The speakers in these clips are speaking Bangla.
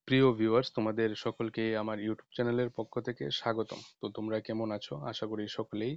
প্রিয় ভিউয়ার্স, তোমাদের সকলকে আমার ইউটিউব চ্যানেলের পক্ষ থেকে স্বাগতম। তো তোমরা কেমন আছো? আশা করি সকলেই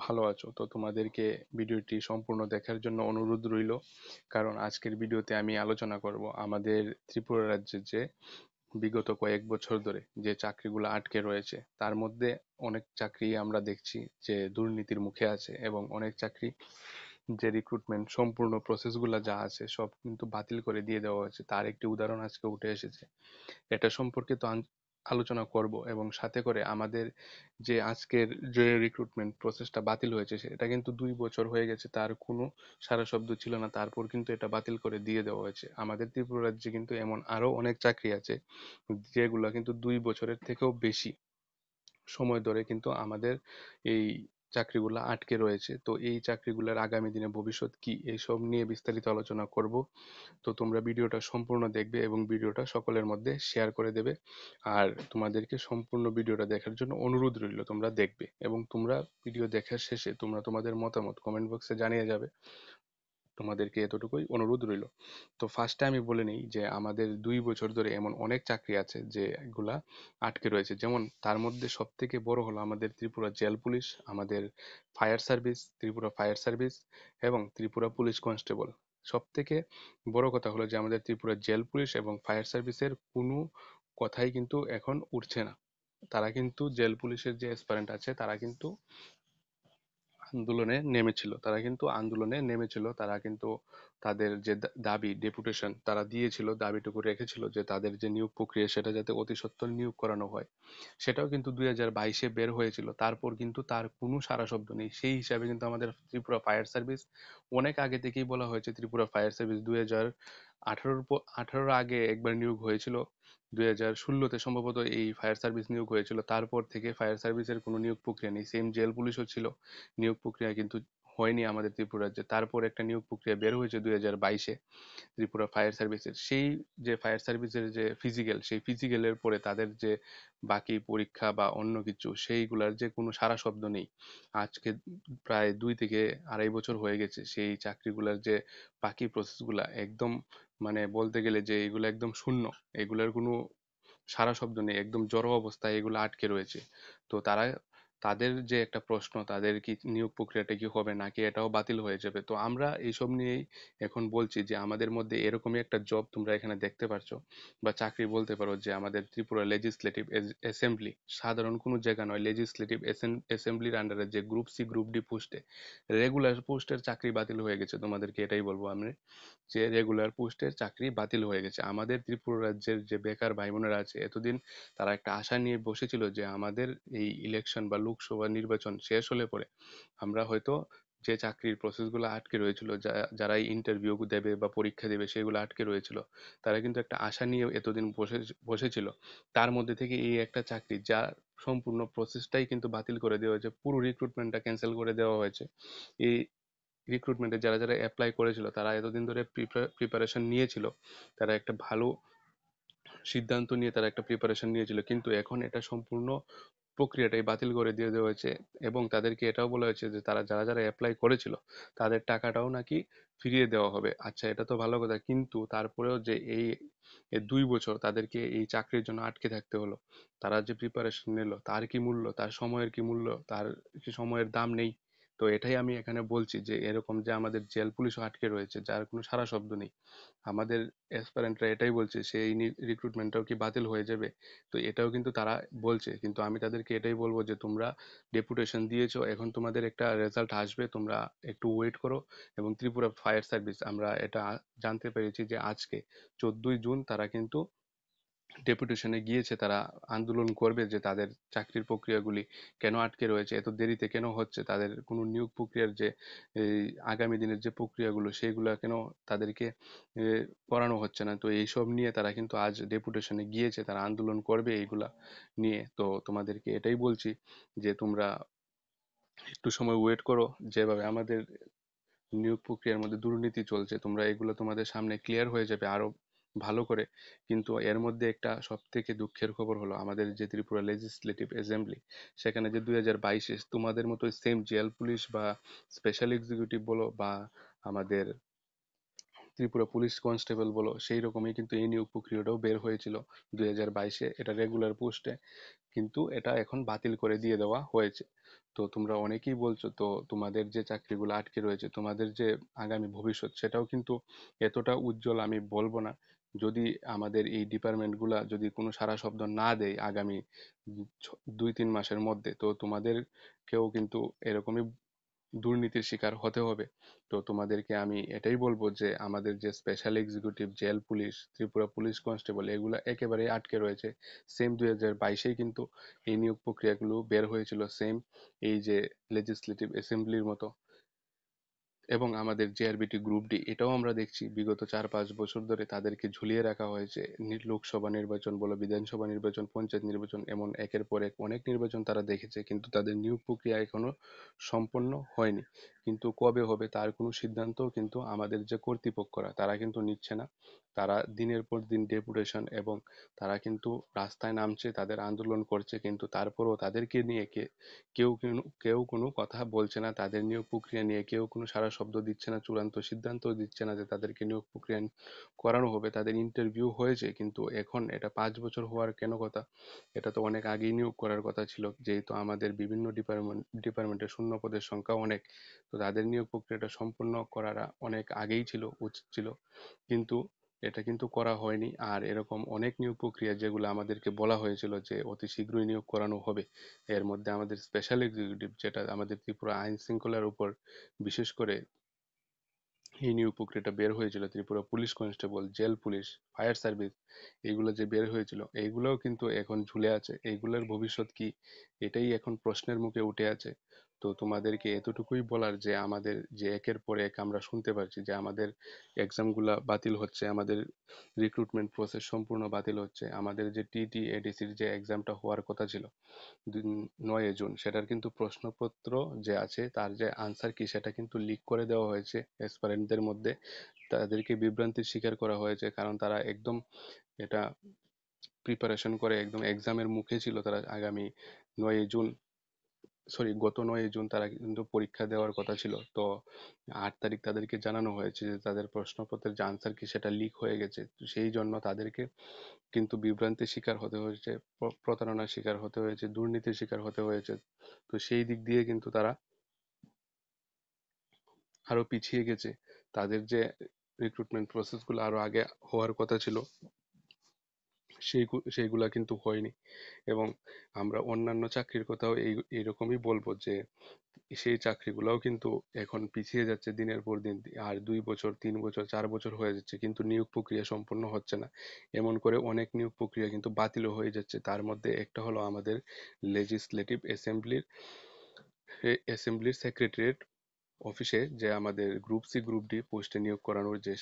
ভালো আছো। তো তোমাদেরকে ভিডিওটি সম্পূর্ণ দেখার জন্য অনুরোধ রইল, কারণ আজকের ভিডিওতে আমি আলোচনা করব আমাদের ত্রিপুরা রাজ্যে যে বিগত কয়েক বছর ধরে যে চাকরিগুলো আটকে রয়েছে, তার মধ্যে অনেক চাকরি আমরা দেখছি যে দুর্নীতির মুখে আছে, এবং অনেক চাকরি যে রিক্রুটমেন্ট সম্পূর্ণ প্রসেসগুলো যা আছে সব কিন্তু বাতিল করে দিয়ে দেওয়া হয়েছে। তার একটি উদাহরণ আজকে উঠে এসেছে। এটা সম্পর্কে তো আলোচনা করব, এবং সাথে করে আমাদের যে আজকের যে রিক্রুটমেন্ট প্রসেসটা বাতিল হয়েছে সেটা কিন্তু 2 বছর হয়ে গেছে, তার কোনো সারা শব্দ ছিল না, তারপর কিন্তু এটা বাতিল করে দিয়ে দেওয়া হয়েছে। আমাদের ত্রিপুরা রাজ্যে কিন্তু এমন আরো অনেক চাকরি আছে যেগুলা কিন্তু 2 বছরের থেকেও বেশি সময় ধরে কিন্তু আমাদের এই চাকরিগুলো আটকে রয়েছে। তো এই চাকরিগুলোর আগামী দিনে ভবিষ্যৎ কি, এইসব নিয়ে বিস্তারিত আলোচনা করব। তো তোমরা ভিডিওটা সম্পূর্ণ দেখবে এবং ভিডিওটা সকলের মধ্যে শেয়ার করে দেবে। আর তোমাদেরকে সম্পূর্ণ ভিডিওটা দেখার জন্য অনুরোধ রইল, তোমরা দেখবে এবং তোমরা ভিডিও দেখার শেষে তোমরা তোমাদের মতামত কমেন্ট বক্সে জানিয়ে যাবে। তোমাদেরকে এতটুকুই অনুরোধ রইল। তো ফার্স্টে আমি বলে নিই যে আমাদের 2 বছর ধরে এমন অনেক চাকরি আছে যেগুলা আটকে রয়েছে। যেমন তার মধ্যে সব থেকে বড় হলো আমাদের ত্রিপুরা জেল পুলিশ, আমাদের fire service, Tripura fire service এবং ত্রিপুরা পুলিশ কনস্টেবল। সব থেকে বড় কথা হলো যে আমাদের ত্রিপুরা জেল পুলিশ এবং ফায়ার সার্ভিসের কোনো কথাই কিন্তু এখন উঠছে না। তারা কিন্তু জেল পুলিশের যে অ্যাসপারেন্ট আছে তারা কিন্তু আন্দোলনে নেমেছিল। তারা কিন্তু তাদের যে দাবি ডেপুটেশন তারা দিয়েছিল, দাবিটুকু রেখেছিল যে তাদের যে নিয়োগ প্রক্রিয়া সেটা যাতে অতি সত্বর নিয়োগ করানো হয়। সেটাও কিন্তু 2022-এ বের হয়েছিল, তারপর কিন্তু তার কোনো সারা শব্দ নেই। সেই হিসাবে কিন্তু আমাদের ত্রিপুরা ফায়ার সার্ভিস অনেক আগে থেকেই বলা হয়েছে, ত্রিপুরা ফায়ার সার্ভিস 2018 আগে একবার নিয়োগ হয়েছিল, 2016-তে সম্ভবত এই ফায়ার সার্ভিস নিয়োগ হয়েছিল। তারপর থেকে ফায়ার সার্ভিসের কোনো নিয়োগ প্রক্রিয়া নেই। সেম জেল পুলিশও ছিল, নিয়োগ প্রক্রিয়া কিন্তু হয়নি আমাদের ত্রিপুরা রাজ্যে। তারপর একটা নিয়োগ প্রক্রিয়া বের হয়েছে 2022-এ ত্রিপুরা ফায়ার সার্ভিসের। সেই যে ফায়ার সার্ভিসের যে ফিজিক্যাল, সেই ফিজিক্যালের পরে তাদের যে বাকি পরীক্ষা বা অন্য কিছু, সেইগুলার যে কোনো সারা শব্দ নেই। আজকে প্রায় 2 থেকে আড়াই বছর হয়ে গেছে, সেই চাকরিগুলার যে বাকি প্রসেসগুলা একদম, মানে বলতে গেলে যে এগুলো একদম শূন্য, এগুলার কোনো সারা শব্দ নেই, একদম জড়ো অবস্থায় এগুলো আটকে রয়েছে। তো তাদের যে একটা প্রশ্ন, তাদের কি নিয়োগ প্রক্রিয়াটা কি হবে নাকি এটাও বাতিল হয়ে যাবে। তো আমরা এইসব নিয়েই এখন বলছি যে আমাদের মধ্যে এরকমই একটা জব তোমরা এখানে দেখতে পারছো, বা চাকরি বলতে পারো, যে আমাদের ত্রিপুরা লেজিসলেটিভ অ্যাসেম্বলি, সাধারণ কোনো জায়গা নয়, লেজিসলেটিভ অ্যাসেম্বলির আন্ডারে যে গ্রুপ সি গ্রুপ ডি পোস্টে, রেগুলার পোস্টের চাকরি বাতিল হয়ে গেছে। তোমাদেরকে এটাই বলবো আমি, যে রেগুলার পোস্টের চাকরি বাতিল হয়ে গেছে। আমাদের ত্রিপুরা রাজ্যের যে বেকার ভাই বোনেরা আছে, এতদিন তারা একটা আশা নিয়ে বসেছিল যে আমাদের এই ইলেকশন বা লোকসভা নির্বাচন শেষ হলে পরে আমরা হয়তো যে চাকরির প্রসেসগুলো আটকে রয়েছিল, যারা ইন্টারভিউ দেবে বা পরীক্ষা দেবে সেগুলো আটকে রয়েছিল, তারা কিন্তু একটা আশা নিয়ে এতদিন বসেছিল। তার মধ্যে থেকে এই একটা চাকরি, যা সম্পূর্ণ প্রসেসটাই কিন্তু বাতিল করে দেওয়া হয়েছে, পুরো রিক্রুটমেন্টটা ক্যান্সেল করে দেওয়া হয়েছে। এই রিক্রুটমেন্টে যারা যারা অ্যাপ্লাই করেছিল, তারা এতদিন ধরে প্রিপারেশন নিয়েছিল, তারা একটা ভালো সিদ্ধান্ত নিয়ে তারা একটা প্রিপারেশন নিয়েছিল, কিন্তু এখন এটা সম্পূর্ণ প্রক্রিয়াটাই বাতিল করে দিয়ে দেওয়া হয়েছে। এবং তাদেরকে এটাও বলা হয়েছে যে তারা যারা যারা অ্যাপ্লাই করেছিল তাদের টাকাটাও নাকি ফিরিয়ে দেওয়া হবে। আচ্ছা, এটা তো ভালো কথা, কিন্তু তারপরেও যে এই 2 বছর তাদেরকে এই চাকরির জন্য আটকে থাকতে হলো, তারা যে প্রিপারেশন নিল তার কি মূল্য, তার সময়ের কি মূল্য, তার কি সময়ের দাম নেই? তো এটাই আমি এখানে বলছি, যে এরকম যে আমাদের জেল পুলিশও আটকে রয়েছে, যার কোনো সারা শব্দ নেই। আমাদের অ্যাসপারেন্টরা এটাই বলছে সেই রিক্রুটমেন্টটাও কি বাতিল হয়ে যাবে। তো এটাও কিন্তু তারা বলছে, কিন্তু আমি তাদেরকে এটাই বলবো যে তোমরা ডেপুটেশন দিয়েছো, এখন তোমাদের একটা রেজাল্ট আসবে, তোমরা একটু ওয়েট করো। এবং ত্রিপুরা ফায়ার সার্ভিস, আমরা এটা জানতে পেরেছি যে আজকে 14ই জুন তারা কিন্তু ডেপুটেশনে গিয়েছে, তারা আন্দোলন করবে যে তাদের চাকরির প্রক্রিয়াগুলি কেন আটকে রয়েছে, এত দেরিতে কেন হচ্ছে, তাদের কোনো নিয়োগ প্রক্রিয়ার যে এই আগামী দিনের যে প্রক্রিয়াগুলো সেগুলো কেন তাদেরকে এ, করানো হচ্ছে না। তো এইসব নিয়ে তারা কিন্তু আজ ডেপুটেশনে গিয়েছে, তারা আন্দোলন করবে এইগুলা নিয়ে। তো তোমাদেরকে এটাই বলছি যে তোমরা একটু সময় ওয়েট করো। যেভাবে আমাদের নিয়োগ প্রক্রিয়ার মধ্যে দুর্নীতি চলছে, তোমরা এগুলো তোমাদের সামনে ক্লিয়ার হয়ে যাবে আরো ভালো করে। কিন্তু এর মধ্যে একটা সব থেকে দুঃখের খবর হলো, আমাদের যে ত্রিপুরা লেজিসলেটিভ অ্যাসেম্বলি, সেখানে যে 2022-এ তোমাদের মতো সেম জেল পুলিশ বা স্পেশাল এক্সিকিউটিভ বলো বা আমাদের ত্রিপুরা পুলিশ কনস্টেবল বলো, সেই রকমই কিন্তু এই নিয়োগ প্রক্রিয়াটাও বের হয়েছিল 2022-এ, এটা রেগুলার পোস্টে, কিন্তু এটা এখন বাতিল করে দিয়ে দেওয়া হয়েছে। তো তোমরা অনেকেই বলছো, তো তোমাদের যে চাকরিগুলো আটকে রয়েছে, তোমাদের যে আগামী ভবিষ্যৎ, সেটাও কিন্তু এতটা উজ্জ্বল আমি বলবো না। যদি আমাদের এই ডিপার্টমেন্ট গুলা যদি কোনো সাড়া শব্দ না দেয় আগামী 2-3 মাসের মধ্যে, তো তোমাদেরকেও কিন্তু এরকমই দুর্নীতির শিকার হতে হবে। তো তোমাদেরকে আমি এটাই বলবো যে আমাদের যে special executive, jail police, Tripura police constable, এগুলা একেবারেই আটকে রয়েছে। সেম 2022-এই কিন্তু এই নিয়োগ প্রক্রিয়াগুলো বের হয়েছিল, সেম এই যে লেজিসলেটিভ অ্যাসেম্বলির মতো। এবং আমাদের জেআরবিটি গ্রুপ ডি, এটাও আমরা দেখছি বিগত 4-5 বছর ধরে তাদেরকে ঝুলিয়ে রাখা হয়েছে। লোকসভা নির্বাচন বলো, বিধানসভা নির্বাচন, পঞ্চায়েত নির্বাচন, এমন একের পর এক অনেক নির্বাচন তারা দেখেছে, কিন্তু তাদের নিয়োগ প্রক্রিয়া এখনো সম্পন্ন হয়নি। কিন্তু কবে হবে তার কোনো সিদ্ধান্তও কিন্তু আমাদের যে কর্তৃপক্ষরা, তারা কিন্তু নিচ্ছে না। তারা দিনের পর দিন ডেপুটেশন এবং তারা কিন্তু রাস্তায় নামছে, তাদের আন্দোলন করছে, কিন্তু তারপরও তাদেরকে নিয়ে কেউ কোনো কথা বলছে না। তাদের নিয়োগ প্রক্রিয়া নিয়ে কেউ কোনো সাড়া শব্দ দিচ্ছে না, চূড়ান্ত সিদ্ধান্ত দিচ্ছে না যে তাদেরকে নিয়োগ প্রক্রিয়া করানো হবে। তাদের ইন্টারভিউ হয়েছে, কিন্তু এখন এটা 5 বছর হওয়ার কেন কথা? এটা তো অনেক আগেই নিয়োগ করার কথা ছিল, যেহেতু আমাদের বিভিন্ন ডিপার্টমেন্টের শূন্য পদের সংখ্যা অনেক। তো তাদের নিয়োগ প্রক্রিয়াটা সম্পূর্ণ করাটা অনেক আগেই ছিল, উচিত ছিল, কিন্তু এটা কিন্তু করা হয়নি। আর এরকম অনেক নিয়োগ প্রক্রিয়া যেগুলো আমাদেরকে বলা হয়েছিল যে অতি শীঘ্রই নিয়োগ করানো হবে, এর মধ্যে আমাদের স্পেশাল এক্সিকিউটিভ, যেটা আমাদের ত্রিপুরা আইন শৃঙ্খলার উপর বিশেষ করে এই নিয়োগ প্রক্রিয়াটা বের হয়েছিল, Tripura police constable, jail police, fire service, এইগুলো যে বের হয়েছিল, এইগুলোও কিন্তু এখন ঝুলে আছে। এইগুলোর ভবিষ্যৎ কি, এটাই এখন প্রশ্নের মুখে উঠে আছে। তো তোমাদেরকে এতটুকুই বলার যে আমাদের যে একের পর এক আমরা শুনতে পারছি যে আমাদের এক্সামগুলা বাতিল হচ্ছে, আমাদের রিক্রুটমেন্ট প্রসেস সম্পূর্ণ বাতিল হচ্ছে, আমাদের যে টিটি এডিসির যে এক্সামটা হওয়ার কথা ছিল 9 জুন, সেটার কিন্তু প্রশ্নপত্র যে আছে তার যে আনসার কি, সেটা কিন্তু লিক করে দেওয়া হয়েছে অ্যাসপারেন্টদের মধ্যে। তাদেরকে বিভ্রান্তির শিকার করা হয়েছে, কারণ তারা একদম এটা প্রিপারেশন করে একদম এক্সামের মুখে ছিল। তারা আগামী 9 জুন, সরি গত 9 জুন তারা কিন্তু পরীক্ষা দেওয়ার কথা ছিল। তো 8 তারিখ তাদেরকে জানানো হয়েছে যে তাদের প্রশ্নপত্রের যে আনসার কি সেটা লিক হয়ে গেছে। তো সেই জন্য তাদেরকে কিন্তু বিভ্রান্তির শিকার হতে হয়েছে, প্রতারণার শিকার হতে হয়েছে, দুর্নীতির শিকার হতে হয়েছে। তো সেই দিক দিয়ে কিন্তু তারা আরো পিছিয়ে গেছে। তাদের যে রিক্রুটমেন্ট প্রসেস গুলো আরো আগে হওয়ার কথা ছিল, সেইগুলা কিন্তু হয়নি। এবং আমরা অন্যান্য চাকরির কথাও এইরকমই বলবো যে সেই চাকরিগুলোও কিন্তু এখন পিছিয়ে যাচ্ছে দিনের পর দিন। আর 2 বছর, 3 বছর, 4 বছর হয়ে যাচ্ছে, কিন্তু নিয়োগ প্রক্রিয়া সম্পূর্ণ হচ্ছে না। এমন করে অনেক নিয়োগ প্রক্রিয়া কিন্তু বাতিলও হয়ে যাচ্ছে। তার মধ্যে একটা হলো আমাদের লেজিসলেটিভ অ্যাসেম্বলির সেক্রেটারিয়েট অফিসে যে আমাদের গ্রুপ সি গ্রুপ ডি পোস্টে নিয়োগ করানোর যে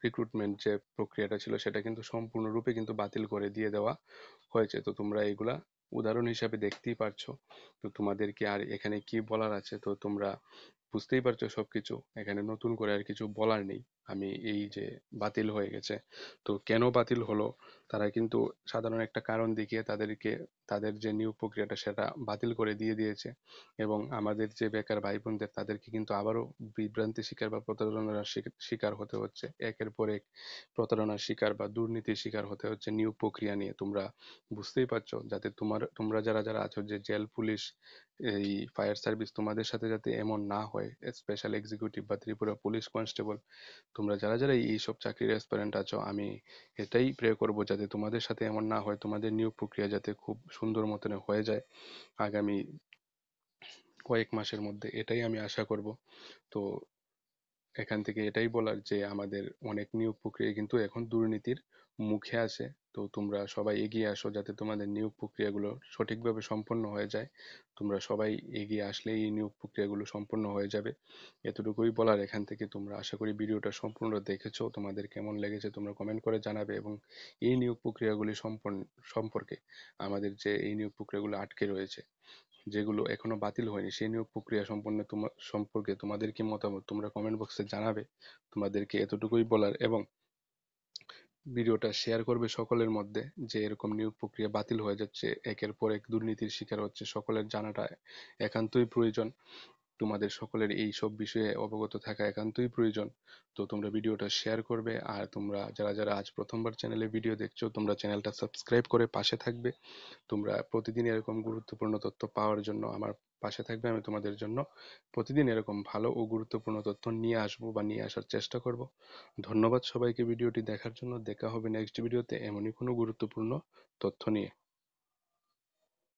রিক্রুটমেন্ট যে প্রক্রিয়াটা ছিল, সেটা কিন্তু সম্পূর্ণরূপে কিন্তু বাতিল করে দিয়ে দেওয়া হয়েছে। তো তোমরা এগুলা উদাহরণ হিসাবে দেখতেই পারছো। তো তোমাদেরকে আর এখানে কি বলার আছে, তো তোমরা বুঝতেই পারছো সবকিছু, এখানে নতুন করে আর কিছু বলার নেই। আমি এই যে বাতিল হয়ে গেছে, তো কেন বাতিল হলো, তারা কিন্তু সাধারণ একটা কারণ দেখিয়ে তাদেরকে তাদের যে নিয়োগ প্রক্রিয়াটা সেটা বাতিল করে দিয়ে দিয়েছে। এবং আমাদের যে বেকার ভাই বোনদের, তাদেরকে কিন্তু আবারও বিভ্রান্তি শিকার বা প্রতারণার শিকার হতে হচ্ছে, একের পর এক প্রতারণার শিকার বা দুর্নীতির শিকার হতে হচ্ছে নিয়োগ প্রক্রিয়া নিয়ে। তোমরা বুঝতেই পারছো, যাতে তোমরা যারা যারা আছো, যে জেল পুলিশ, এই ফায়ার সার্ভিস, তোমাদের সাথে যাতে এমন না হয়, স্পেশাল এক্সিকিউটিভ বা ত্রিপুরা পুলিশ কনস্টেবল, তোমরা যারা যারা এইসব চাকরির অ্যাসপারেন্ট আছো, আমি এটাই প্রে করব যাতে তোমাদের সাথে এমন না হয়, তোমাদের নিয়োগ প্রক্রিয়া যাতে খুব সুন্দর মতন হয়ে যায় আগামী কয়েক মাসের মধ্যে, এটাই আমি আশা করব। তো এখান থেকে এটাই বলার যে আমাদের অনেক নিয়োগ প্রক্রিয়া কিন্তু এখন দুর্নীতির মুখে আছে। তো তোমরা সবাই এগিয়ে আসো যাতে তোমাদের নিয়োগ প্রক্রিয়াগুলো সঠিকভাবে সম্পন্ন হয়ে যায়। তোমরা সবাই এগিয়ে আসলে এই নিয়োগ প্রক্রিয়াগুলো সম্পন্ন হয়ে যাবে। এতটুকুই বলার। এখান থেকে তোমরা আশা করি ভিডিওটা সম্পূর্ণ দেখেছো, তোমাদের কেমন লেগেছে তোমরা কমেন্ট করে জানাবে। এবং এই নিয়োগ প্রক্রিয়াগুলি সম্পর্কে, আমাদের যে এই নিয়োগ প্রক্রিয়াগুলো আটকে রয়েছে, যেগুলো এখনো বাতিল হয়নি, সেই নিয়োগ প্রক্রিয়া সম্পর্কে তোমাদের কি মতামত তোমরা কমেন্ট বক্সে জানাবে। তোমাদেরকে এতটুকুই বলার। এবং ভিডিওটা শেয়ার করবে সকলের মধ্যে, যে এরকম নিয়োগ প্রক্রিয়া বাতিল হয়ে যাচ্ছে, একের পর এক দুর্নীতির শিকার হচ্ছে, সকলের জানাটা একান্তই প্রয়োজন। তোমাদের সকলের এই সব বিষয়ে অবগত থাকা একান্তই প্রয়োজন। তো তোমরা ভিডিওটা শেয়ার করবে, আর তোমরা যারা যারা আজ প্রথমবার চ্যানেলে ভিডিও দেখছো তোমরা চ্যানেলটা সাবস্ক্রাইব করে পাশে থাকবে। তোমরা প্রতিদিন এরকম গুরুত্বপূর্ণ তথ্য পাওয়ার জন্য আমার পাশে থাকবে। আমি তোমাদের জন্য প্রতিদিন এরকম ভালো ও গুরুত্বপূর্ণ তথ্য নিয়ে আসবো বা নিয়ে আসার চেষ্টা করব। ধন্যবাদ সবাইকে ভিডিওটি দেখার জন্য। দেখা হবে নেক্সট ভিডিওতে এমনই কোনো গুরুত্বপূর্ণ তথ্য নিয়ে।